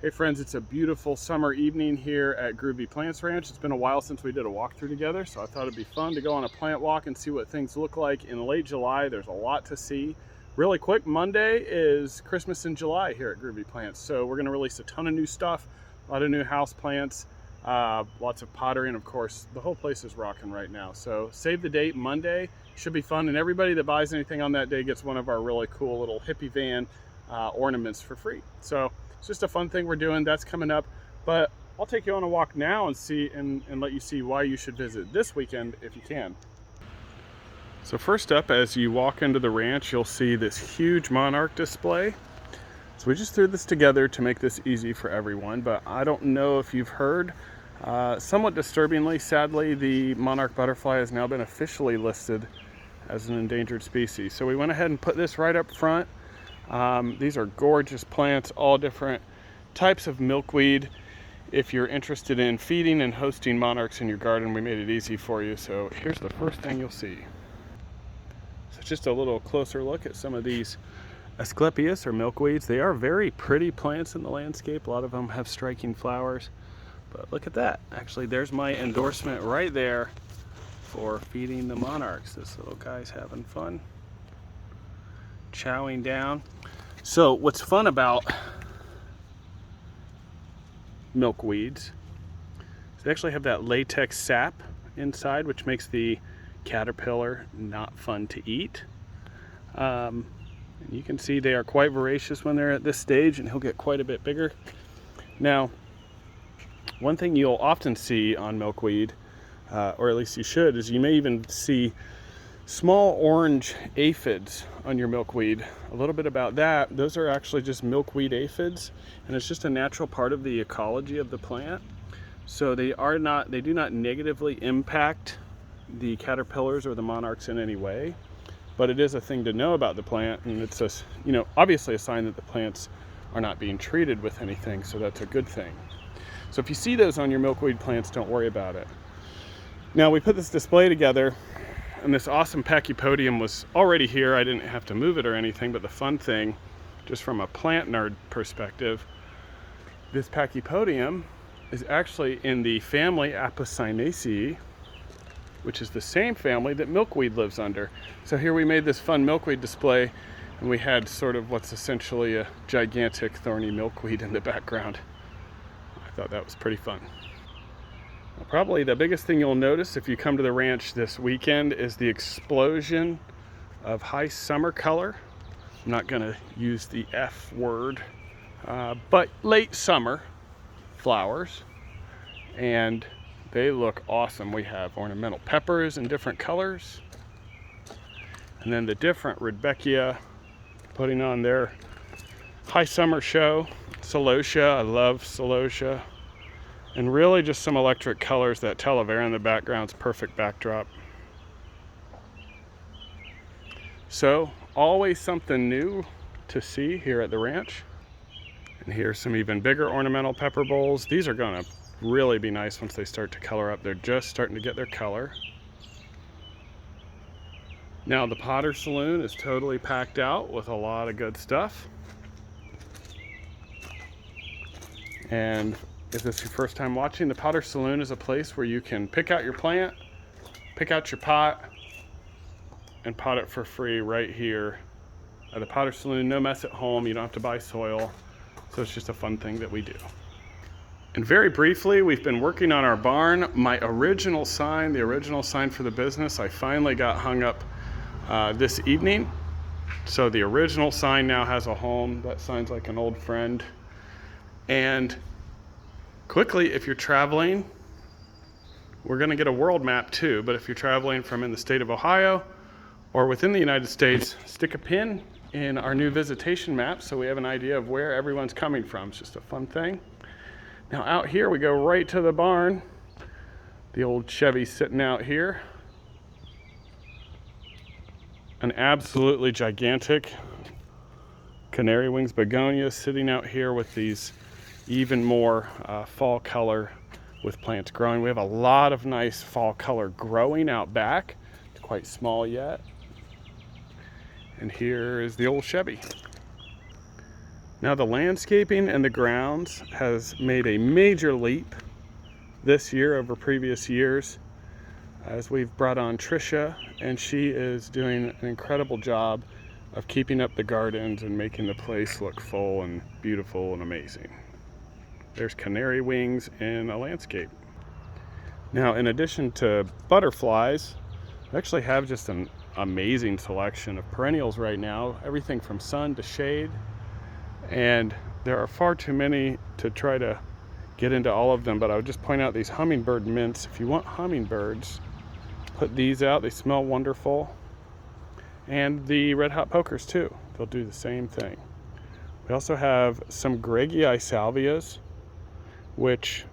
Hey friends, it's a beautiful summer evening here at Groovy Plants Ranch. It's been a while since we did a walkthrough together, so I thought it'd be fun to go on a plant walk and see what things look like in late July. There's a lot to see. Really quick, Monday is Christmas in July here at Groovy Plants, so we're gonna release a ton of new stuff, a lot of new house plants, lots of pottery, and of course, the whole place is rocking right now. So save the date, Monday, should be fun, and everybody that buys anything on that day gets one of our really cool little hippie van ornaments for free. So it's just a fun thing we're doing. That's coming up, but I'll take you on a walk now and see and let you see why you should visit this weekend if you can. So first up, as you walk into the ranch, you'll see this huge Monarch display. So we just threw this together to make this easy for everyone, but I don't know if you've heard, somewhat disturbingly, sadly, the Monarch butterfly has now been officially listed as an endangered species. So we went ahead and put this right up front. These are gorgeous plants, all different types of milkweed. If you're interested in feeding and hosting monarchs in your garden, we made it easy for you. So here's the first thing you'll see. So just a little closer look at some of these Asclepias or milkweeds. They are very pretty plants in the landscape. A lot of them have striking flowers, but look at that. Actually, there's my endorsement right there for feeding the monarchs. This little guy's having fun, chowing down. So what's fun about milkweeds is they actually have that latex sap inside, which makes the caterpillar not fun to eat. And you can see they are quite voracious when they're at this stage, and he'll get quite a bit bigger. Now, one thing you'll often see on milkweed, or at least you should, is you may even see small orange aphids on your milkweed. A little bit about that, those are actually just milkweed aphids, and it's just a natural part of the ecology of the plant. So they do not negatively impact the caterpillars or the monarchs in any way, but it is a thing to know about the plant, and it's obviously a sign that the plants are not being treated with anything, so that's a good thing. So if you see those on your milkweed plants, don't worry about it. Now, we put this display together, and this awesome pachypodium was already here. I didn't have to move it or anything, but the fun thing, just from a plant nerd perspective, this pachypodium is actually in the family Apocynaceae, which is the same family that milkweed lives under. So here we made this fun milkweed display, and we had sort of what's essentially a gigantic thorny milkweed in the background. I thought that was pretty fun. Probably the biggest thing you'll notice if you come to the ranch this weekend is the explosion of high summer color. I'm not going to use the F word, but late summer flowers, and they look awesome. We have ornamental peppers in different colors, and then the different Rudbeckia putting on their high summer show. Celosia, I love celosia. And really just some electric colors. That talavera in the background's perfect backdrop. So always something new to see here at the ranch. And here's some even bigger ornamental pepper bowls. These are gonna really be nice once they start to color up. They're just starting to get their color. Now the Potter Saloon is totally packed out with a lot of good stuff. And if this is your first time watching, the Potter Saloon is a place where you can pick out your plant, pick out your pot, and pot it for free right here at the Potter Saloon. No mess at home, you don't have to buy soil. So it's just a fun thing that we do. And very briefly, we've been working on our barn. My original sign, the original sign for the business, I finally got hung up this evening. So the original sign now has a home. That sign's like an old friend. And quickly, if you're traveling, we're going to get a world map too, but if you're traveling from in the state of Ohio or within the United States, stick a pin in our new visitation map so we have an idea of where everyone's coming from. It's just a fun thing. Now out here, we go right to the barn. The old Chevy's sitting out here. An absolutely gigantic canary wings begonia sitting out here with these even more fall color with plants growing. We have a lot of nice fall color growing out back. It's quite small yet. And here is the old Chevy. Now the landscaping and the grounds has made a major leap this year over previous years, as we've brought on Trisha, and she is doing an incredible job of keeping up the gardens and making the place look full and beautiful and amazing. There's canary wings in a landscape. Now, in addition to butterflies, I actually have just an amazing selection of perennials right now, everything from sun to shade, and there are far too many to try to get into all of them, but I would just point out these hummingbird mints. If you want hummingbirds, put these out. They smell wonderful. And the red hot pokers too. They'll do the same thing. We also have some Greggii salvias, which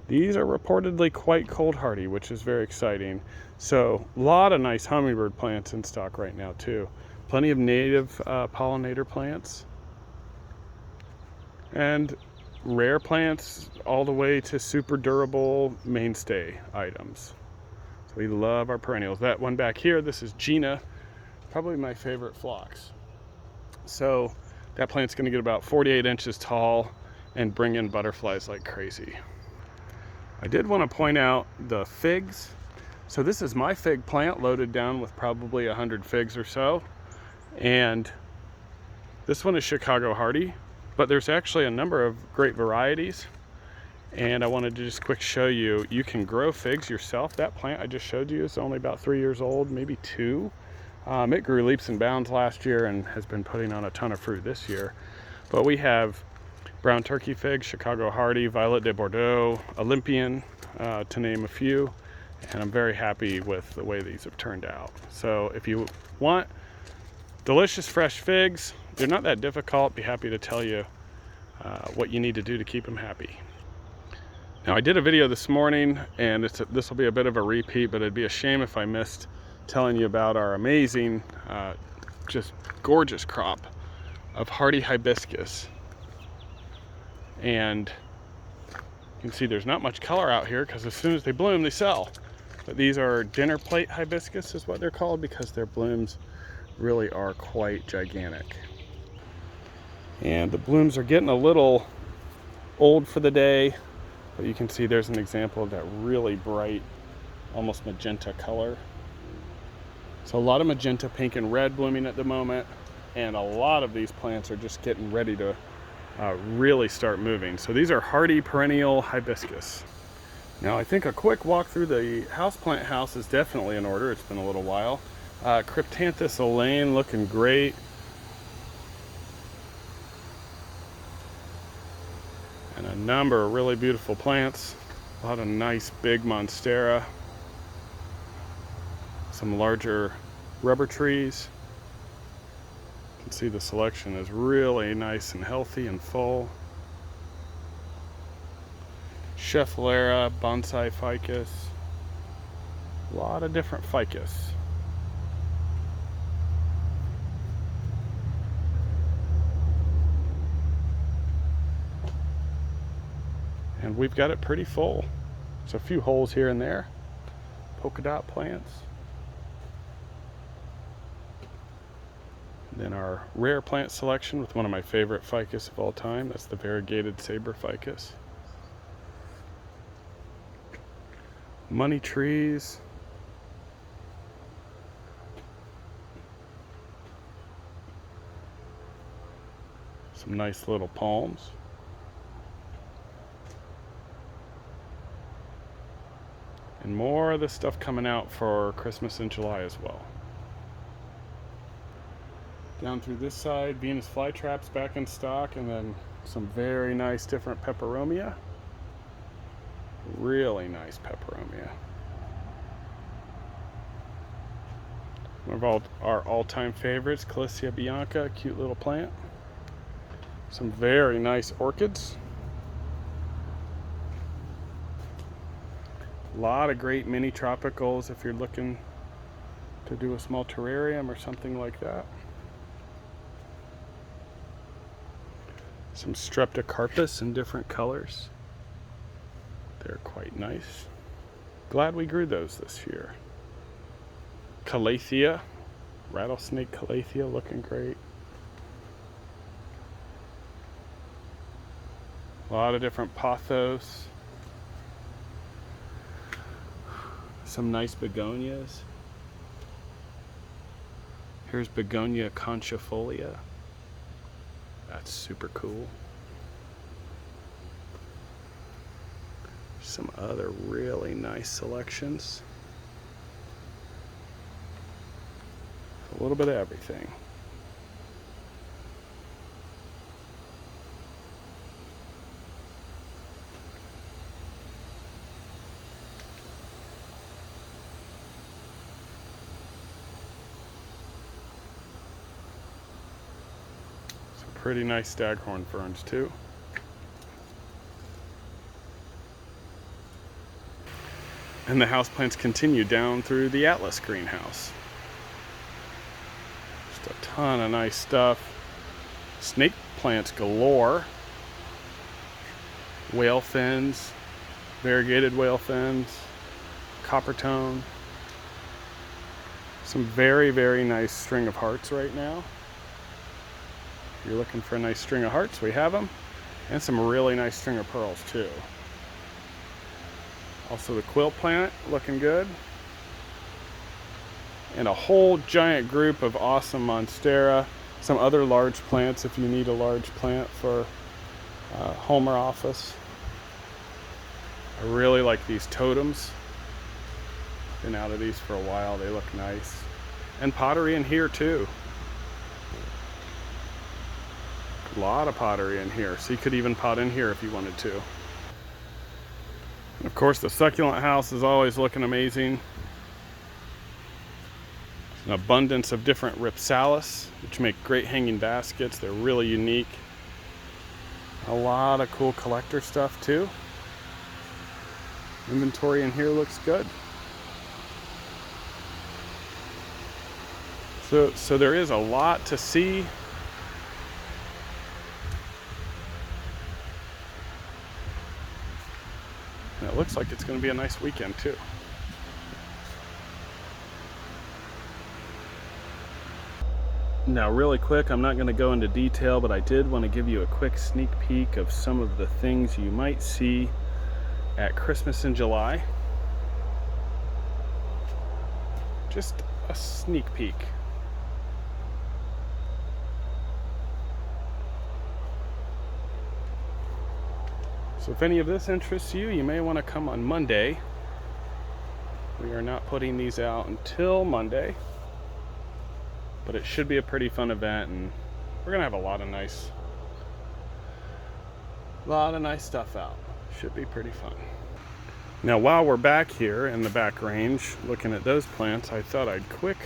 these are reportedly quite cold hardy, which is very exciting. So a lot of nice hummingbird plants in stock right now too. Plenty of native pollinator plants. And rare plants all the way to super durable mainstay items. So we love our perennials. That one back here, this is Gina, probably my favorite phlox. So that plant's gonna get about 48 inches tall and bring in butterflies like crazy. I did want to point out the figs. So this is my fig plant loaded down with probably 100 figs or so. And this one is Chicago hardy, but there's actually a number of great varieties. And I wanted to just quick show you, you can grow figs yourself. That plant I just showed you is only about 3 years old, maybe 2. It grew leaps and bounds last year and has been putting on a ton of fruit this year. But we have brown turkey fig, Chicago hardy, Violet de Bordeaux, Olympian, to name a few. And I'm very happy with the way these have turned out. So if you want delicious fresh figs, they're not that difficult. Be happy to tell you what you need to do to keep them happy. Now I did a video this morning, and this will be a bit of a repeat, but it'd be a shame if I missed telling you about our amazing, just gorgeous crop of hardy hibiscus. And you can see there's not much color out here because as soon as they bloom, they sell. But these are dinner plate hibiscus is what they're called, because their blooms really are quite gigantic. And the blooms are getting a little old for the day, but you can see there's an example of that really bright, almost magenta color. So a lot of magenta, pink, and red blooming at the moment, and a lot of these plants are just getting ready to really start moving. So these are hardy perennial hibiscus. Now I think a quick walk through the houseplant house is definitely in order. It's been a little while. Cryptanthus Elaine looking great. And a number of really beautiful plants. A lot of nice big monstera. Some larger rubber trees. You can see the selection is really nice and healthy and full. Schefflera, bonsai ficus. A lot of different ficus. And we've got it pretty full. There's a few holes here and there. Polka dot plants. And then our rare plant selection with one of my favorite ficus of all time. That's the variegated saber ficus. Money trees. Some nice little palms. And more of this stuff coming out for Christmas in July as well. Down through this side, Venus flytraps back in stock, and then some very nice different peperomia. Really nice peperomia. One of our all-time favorites, Calissia bianca, cute little plant. Some very nice orchids. A lot of great mini tropicals if you're looking to do a small terrarium or something like that. Some streptocarpus in different colors. They're quite nice. Glad we grew those this year. Calathea, rattlesnake calathea looking great. A lot of different pothos. Some nice begonias. Here's begonia conchifolia. That's super cool. Some other really nice selections. A little bit of everything. Some pretty nice staghorn ferns too. And the houseplants continue down through the Atlas greenhouse. Just a ton of nice stuff. Snake plants galore. Whale fins, variegated whale fins, copper tone. Some very, very nice string of hearts right now. If you're looking for a nice string of hearts, we have them. And some really nice string of pearls too. Also the quill plant looking good. And a whole giant group of awesome monstera. Some other large plants if you need a large plant for home or office. I really like these totems. Been out of these for a while, they look nice. And pottery in here too. A lot of pottery in here, so you could even pot in here if you wanted to. And of course the succulent house is always looking amazing. An abundance of different ripsalis, which make great hanging baskets. They're really unique. A lot of cool collector stuff too. Inventory in here looks good. So there is a lot to see. And it looks like it's going to be a nice weekend too. Now really quick, I'm not going to go into detail, but I did want to give you a quick sneak peek of some of the things you might see at Christmas in July. Just a sneak peek. So if any of this interests you, you may want to come on Monday. We are not putting these out until Monday. But it should be a pretty fun event, and we're gonna have a lot of nice stuff out. Should be pretty fun. Now while we're back here in the back range looking at those plants, I thought I'd quick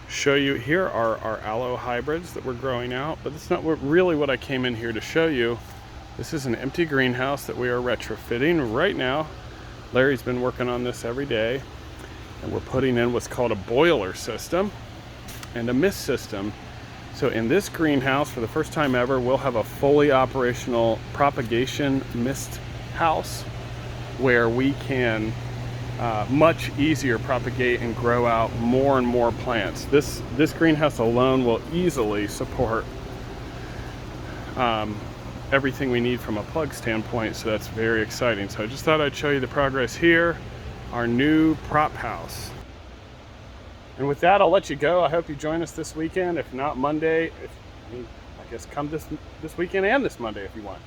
show you. Here are our aloe hybrids that we're growing out, but that's not really what I came in here to show you. This is an empty greenhouse that we are retrofitting right now. Larry's been working on this every day, and we're putting in what's called a boiler system and a mist system. So in this greenhouse, for the first time ever, we'll have a fully operational propagation mist house where we can much easier propagate and grow out more and more plants. This greenhouse alone will easily support everything we need from a plug standpoint, so that's very exciting. So I just thought I'd show you the progress here, our new prop house. And with that, I'll let you go. I hope you join us this weekend. If not Monday, I guess come this weekend and this Monday if you want.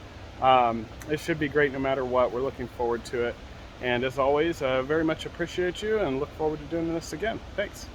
It should be great no matter what. We're looking forward to it. And as always, very much appreciate you and look forward to doing this again. Thanks.